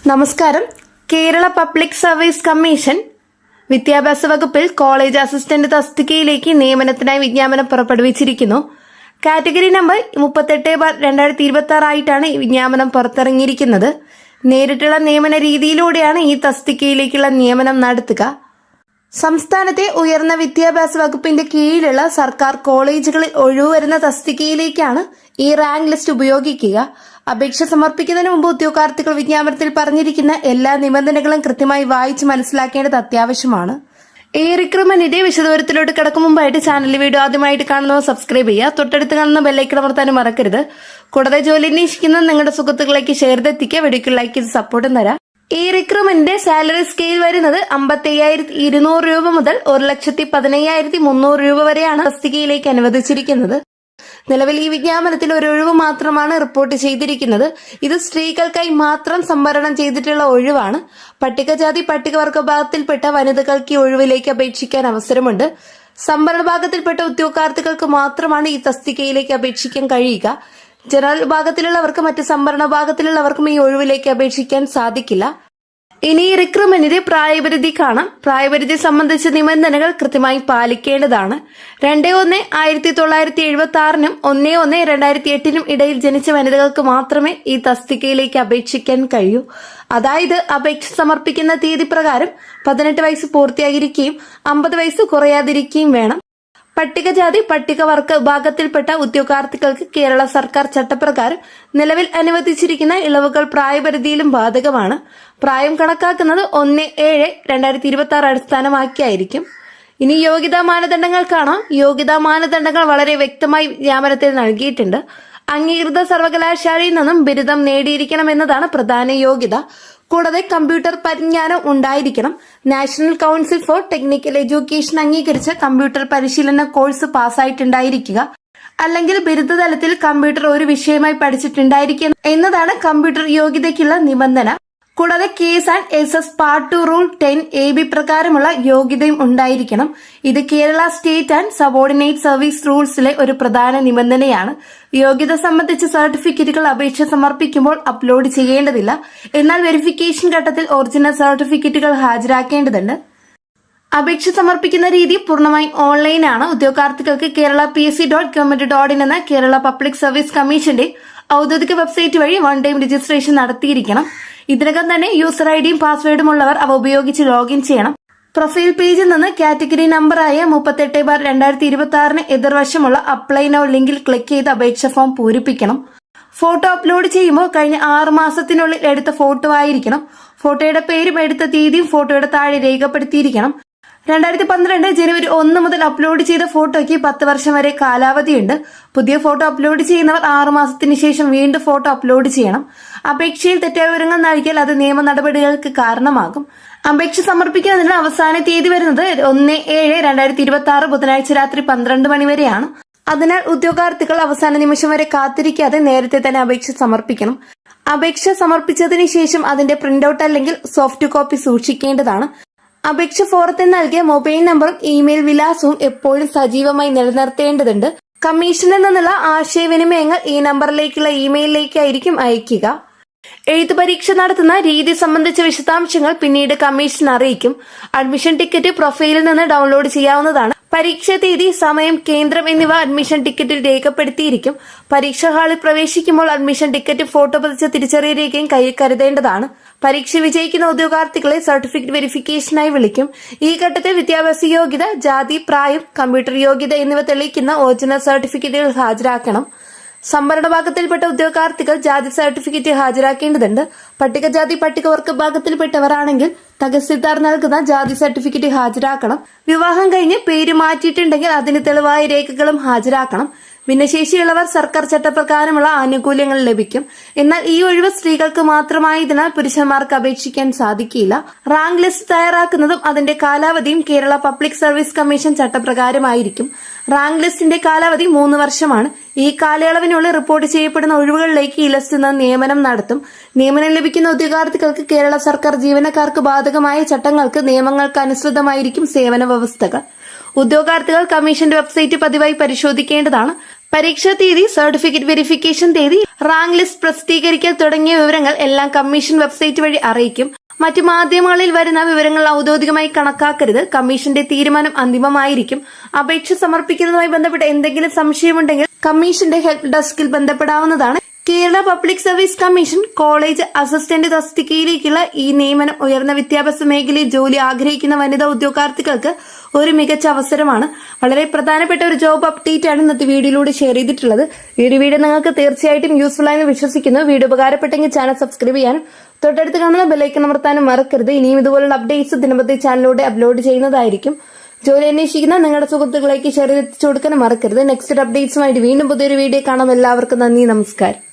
നമസ്കാരം. Kerala public service commission വിദ്യാഭ്യാസ വകുപ്പിൽ കോളേജ് അസിസ്റ്റന്റ് തസ്തികയിലേക്ക് നിയമനത്തിനായി വിജ്ഞാപനം പുറപ്പെടുവിച്ചിരിക്കുന്നു. കാറ്റഗറി നമ്പർ 38/2026 ആയിട്ടാണ് ഈ വിജ്ഞാപനം പുറത്തിറങ്ങിയിരിക്കുന്നത്. നേരിട്ടുള്ള നിയമന രീതിയിലൂടെയാണ് ഈ തസ്തികയിലേക്കുള്ള നിയമനം നടത്തുക. സംസ്ഥാനത്തെ ഉയർന്ന വിദ്യാഭ്യാസ വകുപ്പിന്റെ കീഴിലുള്ള സർക്കാർ കോളേജുകളിൽ ഒഴിവുവരുന്ന തസ്തികയിലേക്കാണ് ഈ റാങ്ക് ലിസ്റ്റ് ഉപയോഗിക്കുക. അപേക്ഷ സമർപ്പിക്കുന്നതിന് മുമ്പ് ഉദ്യോഗാർത്ഥികൾ വിജ്ഞാപനത്തിൽ പറഞ്ഞിരിക്കുന്ന എല്ലാ നിബന്ധനകളും കൃത്യമായി വായിച്ച് മനസ്സിലാക്കേണ്ടത് അത്യാവശ്യമാണ്. ഈ റിക്രൂട്ട്മെന്റിന്റെ വിശദവിവരത്തിലോട്ട് കിടക്കും മുമ്പായിട്ട് ചാനലിൽ വീഡിയോ ആദ്യമായിട്ട് കാണുന്നവർ സബ്സ്ക്രൈബ് ചെയ്യുക. തൊട്ടടുത്ത് കാണുന്ന ബെല്ലൈക്കൺ അമർത്താനും മറക്കരുത്. കൂടാതെ ജോലി അന്വേഷിക്കുന്ന നിങ്ങളുടെ സുഹൃത്തുക്കളിലേക്ക് ഷെയർ എത്തിക്കുക. വീഡിയോക്ക് ലൈക്ക് ചെയ്ത് സപ്പോർട്ടും തരാം. ഈ റിക്രൂട്ട്മെന്റിന്റെ സാലറി സ്കെയിൽ വരുന്നത് 55,200 രൂപ മുതൽ 1,15,300 രൂപ വരെയാണ് തസ്തികയിലേക്ക് അനുവദിച്ചിരിക്കുന്നത്. നിലവിൽ ഈ വിജ്ഞാപനത്തിൽ ഒരു ഒഴിവ് മാത്രമാണ് റിപ്പോർട്ട് ചെയ്തിരിക്കുന്നത്. ഇത് സ്ത്രീകൾക്കായി മാത്രം സംവരണം ചെയ്തിട്ടുള്ള ഒഴിവാണ്. പട്ടികജാതി പട്ടികവർഗ വിഭാഗത്തിൽപ്പെട്ട വനിതകൾക്ക് ഈ ഒഴിവിലേക്ക് അപേക്ഷിക്കാൻ അവസരമുണ്ട്. സംവരണ വിഭാഗത്തിൽപ്പെട്ട ഉദ്യോഗാർത്ഥികൾക്ക് മാത്രമാണ് ഈ തസ്തികയിലേക്ക് അപേക്ഷിക്കാൻ കഴിയുക. ജനറൽ വിഭാഗത്തിലുള്ളവർക്ക് മറ്റ് സംവരണ വിഭാഗത്തിലുള്ളവർക്കും ഈ ഒഴിവിലേക്ക് അപേക്ഷിക്കാൻ സാധിക്കില്ല. ഇനി ഈ റിക്രൂട്ട്മെന്റിന്റെ പ്രായപരിധി കാണാം. പ്രായപരിധി സംബന്ധിച്ച നിബന്ധനകൾ കൃത്യമായി പാലിക്കേണ്ടതാണ്. 2/1/1976 1/1/2008 ഇടയിൽ ജനിച്ച വനിതകൾക്ക് മാത്രമേ ഈ തസ്തികയിലേക്ക് അപേക്ഷിക്കാൻ കഴിയൂ. അതായത് അപേക്ഷ സമർപ്പിക്കുന്ന തീയതി പ്രകാരം 18 വയസ്സ് പൂർത്തിയായിരിക്കുകയും 50 വയസ്സ് കുറയാതിരിക്കുകയും വേണം. പട്ടികജാതി പട്ടികവർഗ വിഭാഗത്തിൽപ്പെട്ട ഉദ്യോഗാർത്ഥികൾക്ക് കേരള സർക്കാർ ചട്ടപ്രകാരം നിലവിൽ അനുവദിച്ചിരിക്കുന്ന ഇളവുകൾ പ്രായപരിധിയിലും ബാധകമാണ്. പ്രായം കണക്കാക്കുന്നത് 1/7/2026 അടിസ്ഥാനമാക്കിയായിരിക്കും. ഇനി യോഗ്യതാ മാനദണ്ഡങ്ങൾ കാണാം. യോഗ്യതാ മാനദണ്ഡങ്ങൾ വളരെ വ്യക്തമായി വിജ്ഞാപനത്തിൽ നൽകിയിട്ടുണ്ട്. അംഗീകൃത സർവകലാശാലയിൽ നിന്നും ബിരുദം നേടിയിരിക്കണമെന്നതാണ് പ്രധാന യോഗ്യത. കൂടാതെ കമ്പ്യൂട്ടർ പരിജ്ഞാനം ഉണ്ടായിരിക്കണം. National council four technical education അംഗീകരിച്ച കമ്പ്യൂട്ടർ പരിശീലന കോഴ്സ് പാസ്സായിട്ടുണ്ടായിരിക്കുക. അല്ലെങ്കിൽ ബിരുദതലത്തിൽ കമ്പ്യൂട്ടർ ഒരു വിഷയമായി പഠിച്ചിട്ടുണ്ടായിരിക്കുക എന്നതാണ് കമ്പ്യൂട്ടർ യോഗ്യതയ്ക്കുള്ള നിബന്ധന. കൂടാതെ KS and SS part 2 rule 10 AB പ്രകാരമുള്ള യോഗ്യതയും ഉണ്ടായിരിക്കണം. ഇത് Kerala state and subordinate service റൂൾസിലെ ഒരു പ്രധാന നിബന്ധനയാണ്. യോഗ്യത സംബന്ധിച്ച സർട്ടിഫിക്കറ്റുകൾ അപേക്ഷ സമർപ്പിക്കുമ്പോൾ അപ്ലോഡ് ചെയ്യേണ്ടതില്ല. എന്നാൽ വെരിഫിക്കേഷൻ ഘട്ടത്തിൽ ഒറിജിനൽ സർട്ടിഫിക്കറ്റുകൾ ഹാജരാക്കേണ്ടതുണ്ട്. അപേക്ഷ സമർപ്പിക്കുന്ന രീതി പൂർണ്ണമായും ഓൺലൈനാണ്. ഉദ്യോഗാർത്ഥികൾക്ക് kerala.psc.government.in എന്ന കേരള പബ്ലിക് സർവീസ് കമ്മീഷന്റെ ഔദ്യോഗിക വെബ്സൈറ്റ് വഴി 1 ടൈം രജിസ്ട്രേഷൻ നടത്തിയിരിക്കണം. ഇതിനകം തന്നെ യൂസർ ഐഡിയും പാസ്വേഡും ഉള്ളവർ അവ ഉപയോഗിച്ച് ലോഗിൻ ചെയ്യണം. പ്രൊഫൈൽ പേജിൽ നിന്ന് കാറ്റഗറി നമ്പറായ 38/2026 എതിർവശമുള്ള അപ്ലൈ നൗ ലിങ്കിൽ ക്ലിക്ക് ചെയ്ത് അപേക്ഷ ഫോം പൂരിപ്പിക്കണം. ഫോട്ടോ അപ്ലോഡ് ചെയ്യുമ്പോൾ കഴിഞ്ഞ 6 മാസത്തിനുള്ളിൽ എടുത്ത ഫോട്ടോ ആയിരിക്കണം. ഫോട്ടോയുടെ പേരും എടുത്ത തീയതിയും ഫോട്ടോയുടെ താഴെ രേഖപ്പെടുത്തിയിരിക്കണം. 2012 ജനുവരി 1 മുതൽ അപ്ലോഡ് ചെയ്ത ഫോട്ടോയ്ക്ക് 10 വർഷം വരെ കാലാവധിയുണ്ട്. പുതിയ ഫോട്ടോ അപ്ലോഡ് ചെയ്യുന്നവർ 6 മാസത്തിന് ശേഷം വീണ്ടും ഫോട്ടോ അപ്ലോഡ് ചെയ്യണം. അപേക്ഷയിൽ തെറ്റായ വിവരങ്ങൾ നൽകിയാൽ അത് നിയമ നടപടികൾക്ക് കാരണമാകും. അപേക്ഷ സമർപ്പിക്കുന്നതിന് അവസാന തീയതി വരുന്നത് 1/7/2026 ബുധനാഴ്ച രാത്രി 12 മണി വരെയാണ്. അതിനാൽ ഉദ്യോഗാർത്ഥികൾ അവസാന നിമിഷം വരെ കാത്തിരിക്കാതെ നേരത്തെ തന്നെ അപേക്ഷ സമർപ്പിക്കണം. അപേക്ഷ സമർപ്പിച്ചതിന് ശേഷം അതിന്റെ പ്രിന്റൌട്ട് അല്ലെങ്കിൽ സോഫ്റ്റ് കോപ്പി സൂക്ഷിക്കേണ്ടതാണ്. അപേക്ഷ ഫോറത്തിൽ നൽകിയ മൊബൈൽ നമ്പറും ഇമെയിൽ വിലാസവും എപ്പോഴും സജീവമായി നിലനിർത്തേണ്ടതുണ്ട്. കമ്മീഷനിൽ നിന്നുള്ള ആശയവിനിമയങ്ങൾ ഈ നമ്പറിലേക്കുള്ള ഇമെയിലിലേക്കായിരിക്കും അയക്കുക. എഴുത്തു പരീക്ഷ നടത്തുന്ന രീതി സംബന്ധിച്ച വിശദാംശങ്ങൾ പിന്നീട് കമ്മീഷൻ അറിയിക്കും. അഡ്മിഷൻ ടിക്കറ്റ് പ്രൊഫൈലിൽ നിന്ന് ഡൗൺലോഡ് ചെയ്യാവുന്നതാണ്. പരീക്ഷാ തീയതി, സമയം, കേന്ദ്രം എന്നിവ അഡ്മിഷൻ ടിക്കറ്റിൽ രേഖപ്പെടുത്തിയിരിക്കും. പരീക്ഷാ ഹാളിൽ പ്രവേശിക്കുമ്പോൾ അഡ്മിഷൻ ടിക്കറ്റ്, ഫോട്ടോ പതിച്ച തിരിച്ചറിയൽ രേഖയും കയ്യിൽ കരുതേണ്ടതാണ്. പരീക്ഷ വിജയിക്കുന്ന ഉദ്യോഗാർത്ഥികളെ സർട്ടിഫിക്കറ്റ് വെരിഫിക്കേഷനായി വിളിക്കും. ഈ ഘട്ടത്തിൽ വിദ്യാഭ്യാസ യോഗ്യത, ജാതി, പ്രായം, കമ്പ്യൂട്ടർ യോഗ്യത എന്നിവ തെളിയിക്കുന്ന ഒറിജിനൽ സർട്ടിഫിക്കറ്റുകൾ ഹാജരാക്കണം. സംവരണ വിഭാഗത്തിൽപ്പെട്ട ഉദ്യോഗാർത്ഥികൾ ജാതി സർട്ടിഫിക്കറ്റ് ഹാജരാക്കേണ്ടതുണ്ട്. പട്ടികജാതി പട്ടികവർഗ വിഭാഗത്തിൽപ്പെട്ടവരാണെങ്കിൽ തഹസിൽദാർ നൽകുന്ന ജാതി സർട്ടിഫിക്കറ്റ് ഹാജരാക്കണം. വിവാഹം കഴിഞ്ഞ് പേര് മാറ്റിയിട്ടുണ്ടെങ്കിൽ അതിന് തെളിവായ രേഖകളും ഹാജരാക്കണം. ഭിന്നശേഷിയുള്ളവർ സർക്കാർ ചട്ടപ്രകാരമുള്ള ആനുകൂല്യങ്ങൾ ലഭിക്കും. എന്നാൽ ഈ ഒഴിവ് സ്ത്രീകൾക്ക് മാത്രമായതിനാൽ പുരുഷന്മാർക്ക് അപേക്ഷിക്കാൻ സാധിക്കില്ല. റാങ്ക് ലിസ്റ്റ് തയ്യാറാക്കുന്നതും അതിന്റെ കാലാവധിയും കേരള പബ്ലിക് സർവീസ് കമ്മീഷൻ ചട്ടപ്രകാരമായിരിക്കും. റാങ്ക് ലിസ്റ്റിന്റെ കാലാവധി 3 വർഷമാണ്. ഈ കാലയളവിനുള്ളിൽ റിപ്പോർട്ട് ചെയ്യപ്പെടുന്ന ഒഴിവുകളിലേക്ക് ഈ ലിസ്റ്റിൽ നിന്ന് നിയമനം നടത്തും. നിയമനം ലഭിക്കുന്ന ഉദ്യോഗാർത്ഥികൾക്ക് കേരള സർക്കാർ ജീവനക്കാർക്ക് ബാധകമായ ചട്ടങ്ങൾക്ക്, നിയമങ്ങൾക്ക് അനുസൃതമായിരിക്കും സേവന വ്യവസ്ഥകൾ. ഉദ്യോഗാർത്ഥികൾ കമ്മീഷന്റെ വെബ്സൈറ്റ് പതിവായി പരിശോധിക്കേണ്ടതാണ്. പരീക്ഷാ തീയതി, സർട്ടിഫിക്കറ്റ് വെരിഫിക്കേഷൻ തീയതി, റാങ്ക് ലിസ്റ്റ് പ്രസിദ്ധീകരിക്കൽ തുടങ്ങിയ വിവരങ്ങൾ എല്ലാം കമ്മീഷൻ വെബ്സൈറ്റ് വഴി അറിയിക്കും. മറ്റു മാധ്യമങ്ങളിൽ വരുന്ന വിവരങ്ങൾ ഔദ്യോഗികമായി കണക്കാക്കരുത്. കമ്മീഷന്റെ തീരുമാനം അന്തിമമായിരിക്കും. അപേക്ഷ സമർപ്പിക്കുന്നതുമായി ബന്ധപ്പെട്ട് എന്തെങ്കിലും സംശയമുണ്ടെങ്കിൽ കമ്മീഷന്റെ ഹെൽപ്പ് ഡെസ്കിൽ ബന്ധപ്പെടാവുന്നതാണ്. Kerala public service commission college assistant തസ്തികയിലേക്കുള്ള ഈ നിയമനം ഉയർന്ന വിദ്യാഭ്യാസ മേഖലയിൽ ജോലി ആഗ്രഹിക്കുന്ന വനിതാ ഉദ്യോഗാർത്ഥികൾക്ക് ഒരു മികച്ച അവസരമാണ്. വളരെ പ്രധാനപ്പെട്ട ഒരു ജോബ് അപ്ഡേറ്റ് ആണ് ഇന്നത്തെ വീഡിയോയിലൂടെ ഷെയർ ചെയ്തിട്ടുള്ളത്. വീഡിയോ നിങ്ങൾക്ക് തീർച്ചയായിട്ടും യൂസ്ഫുൾ ആയെന്ന് വിശ്വസിക്കുന്നു. വീഡിയോ ഉപകാരപ്പെട്ടെങ്കിൽ ചാനൽ സബ്സ്ക്രൈബ് ചെയ്യാനും തൊട്ടടുത്ത് കാണുന്ന ബെല്ലൈക്കൺ അമർത്താനും മറക്കരുത്. ഇനിയും ഇതുപോലുള്ള അപ്ഡേറ്റ്സ് ദിനപതി ചാനലിലൂടെ അപ്ലോഡ് ചെയ്യുന്നതായിരിക്കും. ജോലി അന്വേഷിക്കുന്ന നിങ്ങളുടെ സുഹൃത്തുക്കളേക്ക് ഷെയർ ചെയ്ത് എത്തിച്ചു കൊടുക്കാനും മറക്കരുത്. നെക്സ്റ്റ് അപ്ഡേറ്റ്സുമായിട്ട് വീണ്ടും പുതിയൊരു വീഡിയോ കാണാം. എല്ലാവർക്കും നന്ദി, നമസ്കാരം.